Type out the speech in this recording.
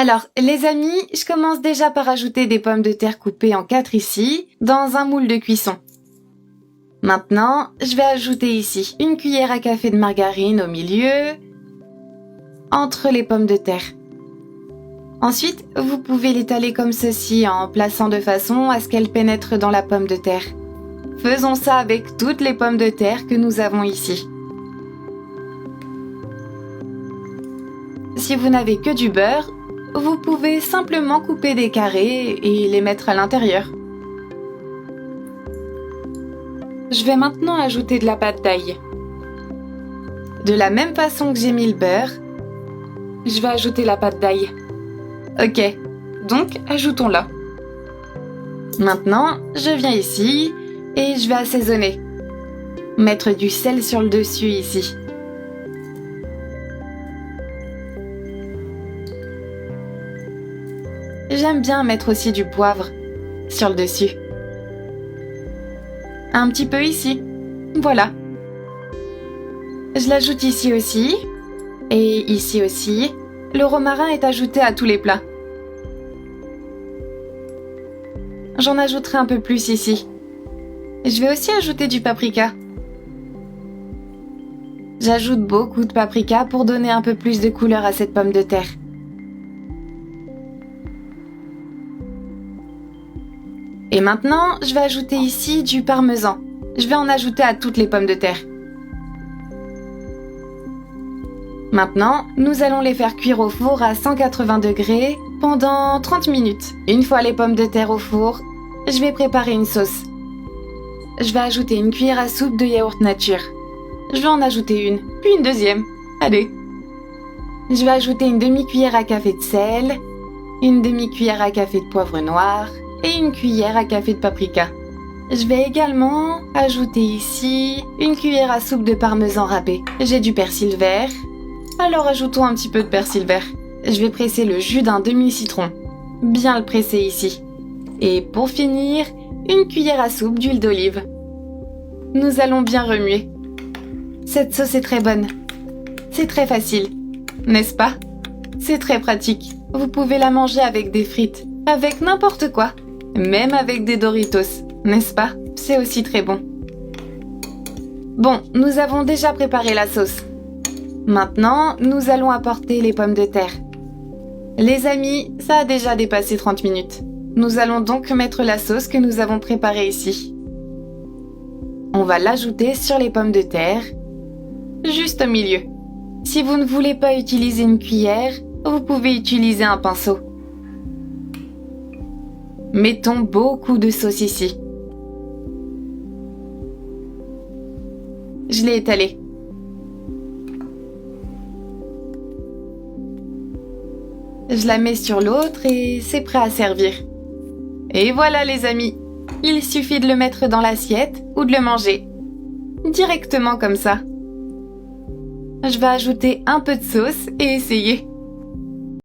Alors, les amis, je commence déjà par ajouter des pommes de terre coupées en 4 ici, dans un moule de cuisson. Maintenant, je vais ajouter ici une cuillère à café de margarine au milieu, entre les pommes de terre. Ensuite, vous pouvez l'étaler comme ceci en plaçant de façon à ce qu'elle pénètre dans la pomme de terre. Faisons ça avec toutes les pommes de terre que nous avons ici. Si vous n'avez que du beurre, vous pouvez simplement couper des carrés et les mettre à l'intérieur. Je vais maintenant ajouter de la pâte d'ail. De la même façon que j'ai mis le beurre, je vais ajouter la pâte d'ail. Ok, donc ajoutons-la. Maintenant, je viens ici et je vais assaisonner. Mettre du sel sur le dessus ici. J'aime bien mettre aussi du poivre sur le dessus. Un petit peu ici. Voilà. Je l'ajoute ici aussi. Et ici aussi. Le romarin est ajouté à tous les plats. J'en ajouterai un peu plus ici. Je vais aussi ajouter du paprika. J'ajoute beaucoup de paprika pour donner un peu plus de couleur à cette pomme de terre. Et maintenant, je vais ajouter ici du parmesan. Je vais en ajouter à toutes les pommes de terre. Maintenant, nous allons les faire cuire au four à 180 degrés pendant 30 minutes. Une fois les pommes de terre au four, je vais préparer une sauce. Je vais ajouter une cuillère à soupe de yaourt nature. Je vais en ajouter une, puis une deuxième. Allez. Je vais ajouter une demi-cuillère à café de sel, une demi-cuillère à café de poivre noir et une cuillère à café de paprika. Je vais également ajouter ici une cuillère à soupe de parmesan râpé. J'ai du persil vert, alors ajoutons un petit peu de persil vert. Je vais presser le jus d'un demi-citron. Bien le presser ici. Et pour finir, une cuillère à soupe d'huile d'olive. Nous allons bien remuer. Cette sauce est très bonne. C'est très facile, n'est-ce pas? C'est très pratique. Vous pouvez la manger avec des frites, avec n'importe quoi. Même avec des Doritos, n'est-ce pas? C'est aussi très bon. Bon, nous avons déjà préparé la sauce. Maintenant, nous allons apporter les pommes de terre. Les amis, ça a déjà dépassé 30 minutes. Nous allons donc mettre la sauce que nous avons préparée ici. On va l'ajouter sur les pommes de terre, juste au milieu. Si vous ne voulez pas utiliser une cuillère, vous pouvez utiliser un pinceau. Mettons beaucoup de sauce ici. Je l'ai étalée. Je la mets sur l'autre et c'est prêt à servir. Et voilà les amis, il suffit de le mettre dans l'assiette ou de le manger. Directement comme ça. Je vais ajouter un peu de sauce et essayer.